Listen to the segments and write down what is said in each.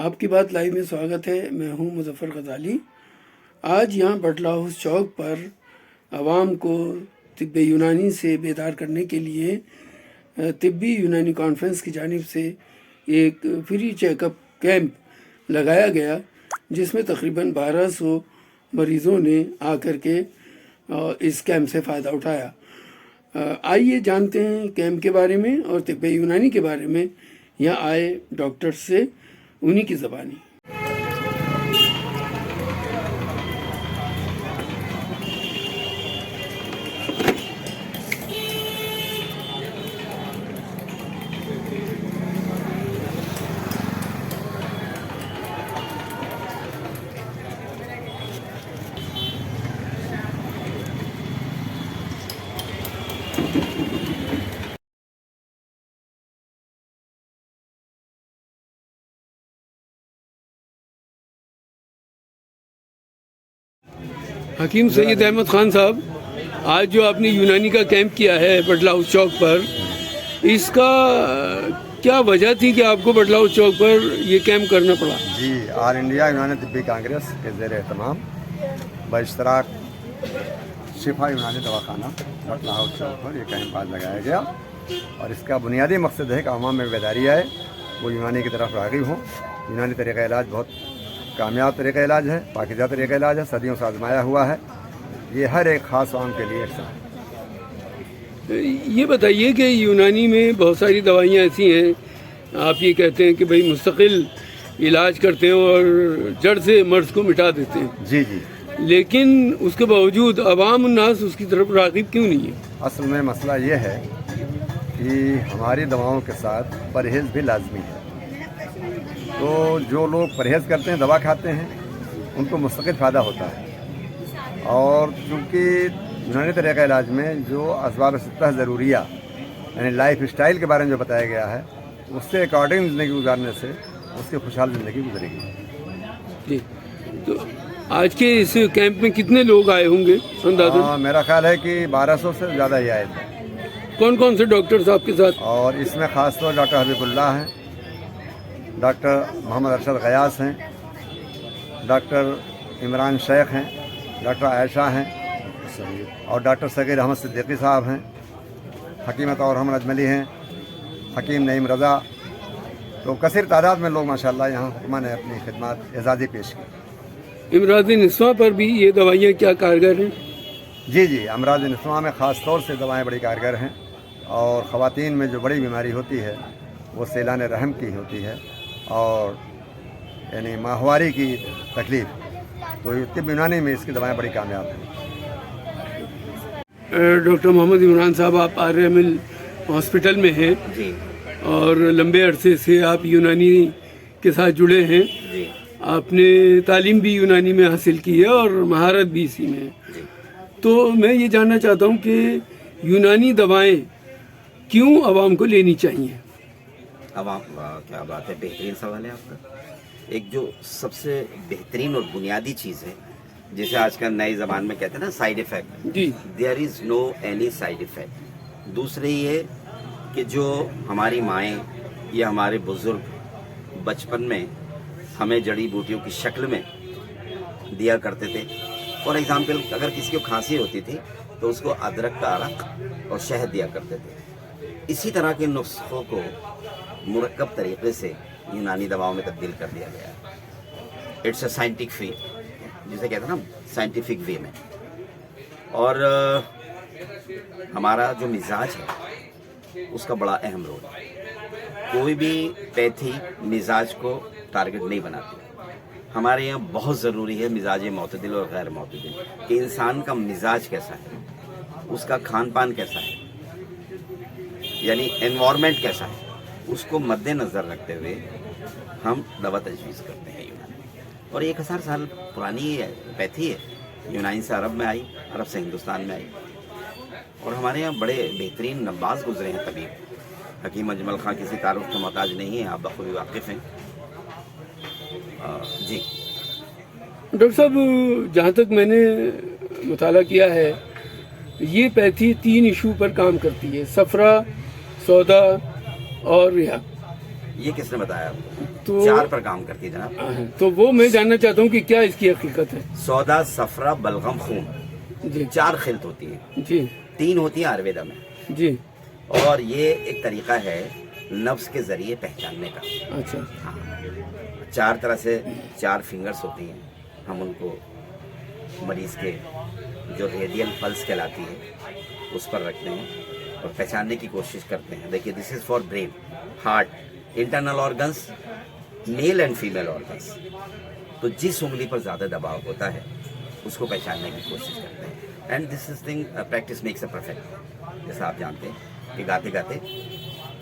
آپ کی بات لائیو میں سواگت ہے. میں ہوں مظفر غزالی. آج یہاں بٹلہ ہاؤس چوک پر عوام کو طب یونانی سے بیدار کرنے کے لیے طبی یونانی کانفرنس کی جانب سے ایک فری چیک اپ کیمپ لگایا گیا، جس میں تقریباً 1200 مریضوں نے آ کر کے اس کیمپ سے فائدہ اٹھایا. آئیے جانتے ہیں کیمپ کے بارے میں اور طب یونانی کے بارے میں یہاں آئے ڈاکٹر سے، انہی کی زبانی. حکیم سید احمد خان صاحب، آج جو آپ نے یونانی کا کیمپ کیا ہے بٹلہ ہاؤس چوک پر، اس کا کیا وجہ تھی کہ آپ کو بٹلہ ہاؤس چوک پر یہ کیمپ کرنا پڑا؟ جی، آل انڈیا یونانی طبی کانگریس کے زیر اہتمام باشتراک شفا یونانی دواخانہ بٹلہ ہاؤس چوک پر یہ کیمپ آج لگایا گیا، اور اس کا بنیادی مقصد ہے کہ عوام میں بیداری آئے، وہ یونانی کی طرف راغب ہوں. یونانی طریقہ علاج بہت کامیاب طریقہ علاج ہے، پاکیزہ طریقہ علاج ہے، صدیوں سے آزمایا ہوا ہے. یہ ہر ایک خاص عوام کے لیے یکساں ہے. یہ بتائیے کہ یونانی میں بہت ساری دوائیاں ایسی ہیں، آپ یہ کہتے ہیں کہ بھئی مستقل علاج کرتے ہیں اور جڑ سے مرض کو مٹا دیتے ہیں. جی جی، لیکن اس کے باوجود عوام الناس اس کی طرف راغب کیوں نہیں ہے؟ اصل میں مسئلہ یہ ہے کہ ہماری دواؤں کے ساتھ پرہیز بھی لازمی ہے. تو جو لوگ پرہیز کرتے ہیں، دوا کھاتے ہیں، ان کو مستقل فائدہ ہوتا ہے. اور چونکہ یونانی طریقہ علاج میں جو اسباب ستہ ضروریہ یعنی لائف اسٹائل کے بارے میں جو بتایا گیا ہے، اس سے اکارڈنگ زندگی گزارنے سے اس کی خوشحال زندگی گزرے گی. جی، تو آج کے اس کیمپ میں کتنے لوگ آئے ہوں گے اندازاً؟ میرا خیال ہے کہ 1200 سے زیادہ ہی آئے تھے. کون کون سے ڈاکٹر صاحب کے ساتھ؟ اور اس میں خاص طور ڈاکٹر حبیب اللہ ہیں، ڈاکٹر محمد ارشد غیاث ہیں، ڈاکٹر عمران شیخ ہیں، ڈاکٹر عائشہ ہیں، اور ڈاکٹر صغیر احمد صدیقی صاحب ہیں، حکیمت اور احمد اجملی ہیں، حکیم نعیم رضا. تو کثیر تعداد میں لوگ ماشاءاللہ یہاں حکمہ نے اپنی خدمات اعزازی پیش کی. امراض نسواں پر بھی یہ دوائیاں کیا کارگر ہیں؟ جی جی، امراض نسواں میں خاص طور سے دوائیں بڑی کارگر ہیں. اور خواتین میں جو بڑی بیماری ہوتی ہے وہ سیلان رحم کی ہوتی ہے، اور یعنی ماہواری کی تکلیف، تو طب یونانی میں اس کی دوائیں بڑی کامیاب ہیں. ڈاکٹر محمد عمران صاحب، آپ آر ایم ایل ہاسپٹل میں ہیں جی اور لمبے عرصے سے آپ یونانی کے ساتھ جڑے ہیں. جی آپ نے تعلیم بھی یونانی میں حاصل کی ہے اور مہارت بھی اسی میں ہے. تو میں یہ جاننا چاہتا ہوں کہ یونانی دوائیں کیوں عوام کو لینی چاہیے؟ عوام، کیا بات ہے، بہترین سوال ہے آپ کا. ایک جو سب سے بہترین اور بنیادی چیز ہے، جسے آج کل نئی زبان میں کہتے ہیں نا سائیڈ ایفیکٹ، جی، there is no any side effect. دوسرے یہ کہ جو ہماری مائیں یا ہمارے بزرگ بچپن میں ہمیں جڑی بوٹیوں کی شکل میں دیا کرتے تھے. فار ایگزامپل، اگر کسی کو کھانسی ہوتی تھی تو اس کو ادرک کا عرق اور شہد دیا کرتے تھے. اسی طرح کے نسخوں کو مرکب طریقے سے یونانی دواؤں میں تبدیل کر دیا گیا ہے. اٹس اے سائنٹفک وے، جسے کہتے ہیں نا سائنٹیفک وے میں. اور ہمارا جو مزاج ہے اس کا بڑا اہم رول ہے. کوئی بھی پیتھی مزاج کو ٹارگٹ نہیں بناتی. ہمارے یہاں بہت ضروری ہے مزاج معتدل اور غیر معتدل، کہ انسان کا مزاج کیسا ہے، اس کا کھان پان کیسا ہے، یعنی انوائرمنٹ کیسا ہے، اس کو مد نظر رکھتے ہوئے ہم دوا تجویز کرتے ہیں یونانی. اور 1000 سال پرانی پیتھی ہے، یونانی سے عرب میں آئی، عرب سے ہندوستان میں آئی. اور ہمارے یہاں بڑے بہترین نباز گزرے ہیں طبیب. حکیم اجمل خان کسی تعارف کا محتاج نہیں ہے، آپ بخوبی واقف ہیں. جی ڈاکٹر صاحب، جہاں تک میں نے مطالعہ کیا ہے، یہ پیتھی 3 ایشو پر کام کرتی ہے: صفرا، سودا اور ریحا. ये किसने बताया आपको? तो 4 पर काम करती है जनाब। तो वो मैं जानना चाहता हूँ कि क्या इसकी हकीकत है। सौदा, सफरा, बलगम, खून, जी 4 खिल्त होती है, जी 3 होती है आयुर्वेदा में, जी। और ये एक तरीका है नफ्स के जरिए पहचानने का। अच्छा, हाँ, 4 तरह से 4 फिंगर्स होती हैं, हम उनको मरीज के जो रेडियल पल्स कहलाती है उस पर रखते हैं और पहचानने की कोशिश करते हैं। देखिए, this is for brain, heart, internal organs, male and female organs. तो जिस उंगली पर ज़्यादा दबाव होता है उसको पहचानने की कोशिश करते हैं। And this is thing, practice makes a perfect. जैसा आप जानते हैं कि गाते गाते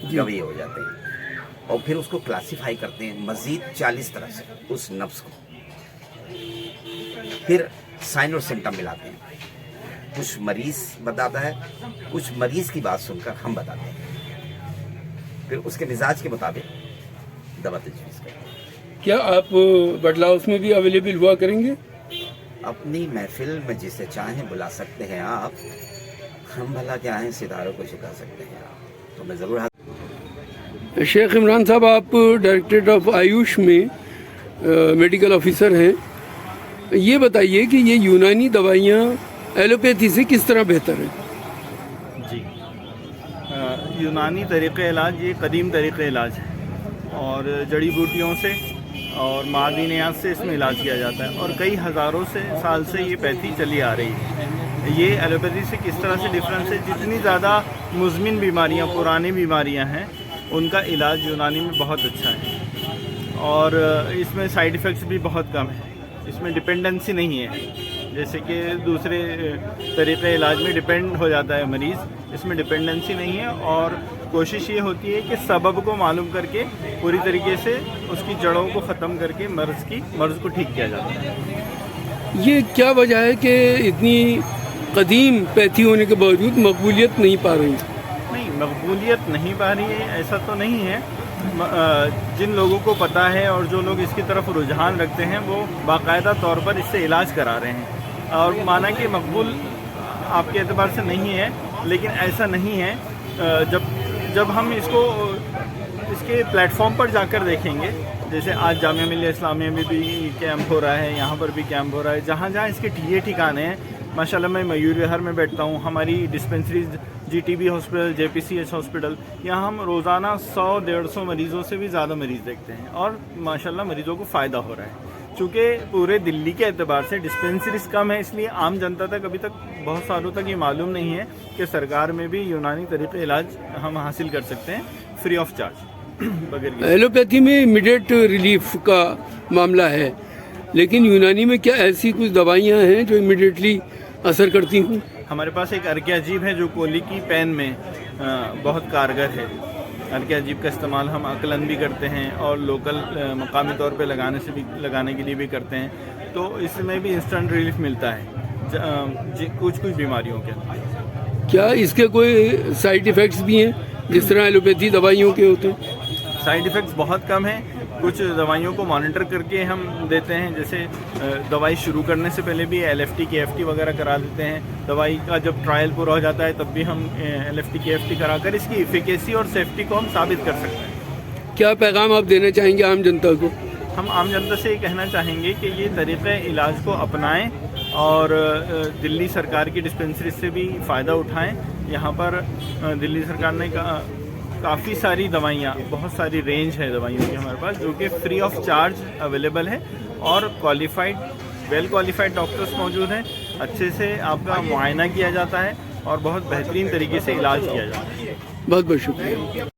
गवैये हो जाते हैं, और फिर उसको क्लासिफाई करते हैं मजीद 40 तरह से उस नफ्स को। फिर साइन और सिम्टम मिलाते हैं, कुछ मरीज बताता है, कुछ मरीज की बात सुनकर हम बताते हैं, फिर उसके मिजाज के मुताबिक दवा तजवीज़ करते हैं। क्या आप बटला हाउस में भी अवेलेबल हुआ करेंगे? अपनी महफिल में जिसे चाहें बुला सकते हैं आप, हम भला क्या हैं, सितारों को झुका सकते हैं आप, तो मैं ज़रूर। शेख इमरान साहब, आप डायरेक्टरेट ऑफ आयुष में मेडिकल ऑफिसर हैं। ये बताइए कि ये यूनानी दवाइयाँ एलोपैथी से किस तरह बेहतर है? जी, यूनानी तरीक़े इलाज ये कदीम तरीक़े इलाज है, और जड़ी बूटियों से और मादनियात से इसमें इलाज किया जाता है, और कई हज़ारों से साल से ये पैथी चली आ रही है। ये एलोपैथी से किस तरह से डिफरेंस है, जितनी ज़्यादा मुज़मिन बीमारियाँ, पुरानी बीमारियाँ हैं, उनका इलाज यूनानी में बहुत अच्छा है, और इसमें साइड इफ़ेक्ट्स भी बहुत कम है। इसमें डिपेंडेंसी नहीं है, जैसे कि दूसरे तरीक़े इलाज में डिपेंड हो जाता है मरीज़, इसमें डिपेंडेंसी नहीं है। और कोशिश ये होती है कि सबब को मालूम करके पूरी तरीके से उसकी जड़ों को ख़त्म करके मर्ज़ को ठीक किया जाता है। ये क्या वजह है कि इतनी कदीम पैथी होने के बावजूद मकबूलियत नहीं पा रही? नहीं, मकबूलियत नहीं पा रही है ऐसा तो नहीं है। जिन लोगों को पता है और जो लोग इसकी तरफ रुझान रखते हैं, वो बाकायदा तौर पर इससे इलाज करा रहे हैं, और माना कि मकबूल आपके एतबार से नहीं है, लेकिन ऐसा नहीं है। जब हम इसके प्लेटफॉर्म पर जाकर देखेंगे, जैसे आज जामिया मिल्लिया इस्लामिया में भी कैंप हो रहा है, यहाँ पर भी कैंप हो रहा है, जहाँ जहाँ इसके ठिकाने हैं। माशाल्लाह, मैं मयूर विहार में बैठता हूँ, हमारी dispensaries GTB hospital, JPCH hospital, यहाँ हम रोज़ाना 100-150 मरीज़ों से भी ज़्यादा मरीज़ देखते हैं, और माशाल्लाह मरीज़ों को फ़ायदा हो रहा है। चूँकि पूरे दिल्ली के एतबार से डिस्पेंसरीज कम है, इसलिए आम जनता तक अभी तक बहुत सालों तक ये मालूम नहीं है कि सरकार में भी यूनानी तरीक़े इलाज हम हासिल कर सकते हैं फ्री ऑफ चार्ज बगैर। एलोपैथी में इमीडिएट रिलीफ का मामला है, लेकिन यूनानी में क्या ऐसी कुछ दवाइयाँ हैं जो इमीडिएटली असर करती हूँ? हमारे पास एक अर्किया अजीब है जो कोली की पेन में बहुत कारगर है। अर्किया अजीब का इस्तेमाल हम अकलन भी करते हैं, और लोकल मकामी तौर पे लगाने के लिए भी करते हैं, तो इसमें भी इंस्टेंट रिलीफ मिलता है कुछ बीमारियों के। क्या इसके कोई साइड इफ़ेक्ट्स भी हैं जिस तरह एलोपैथी दवाइयों के होते हैं? साइड इफ़ेक्ट्स बहुत कम हैं। कुछ दवाइयों को मॉनिटर करके हम देते हैं, जैसे दवाई शुरू करने से पहले भी LFT KFT वगैरह करा देते हैं। दवाई का जब ट्रायल पूरा हो जाता है तब भी हम LFT KFT कराकर इसकी इफिकेसी और सेफ्टी को हम साबित कर सकते हैं। क्या पैगाम आप देना चाहेंगे आम जनता को? हम आम जनता से ये कहना चाहेंगे कि ये तरीक़े इलाज को अपनाएं, और दिल्ली सरकार की डिस्पेंसरी से भी फ़ायदा उठाएं। यहाँ पर दिल्ली सरकार ने काफ़ी सारी दवाइयाँ, बहुत सारी रेंज है दवाइयों की हमारे पास, जो कि फ्री ऑफ चार्ज अवेलेबल है, और वेल क्वालिफाइड डॉक्टर्स मौजूद हैं। अच्छे से आपका मुआयना किया जाता है और बहुत बेहतरीन तरीके से इलाज किया जाता है। बहुत बहुत शुक्रिया।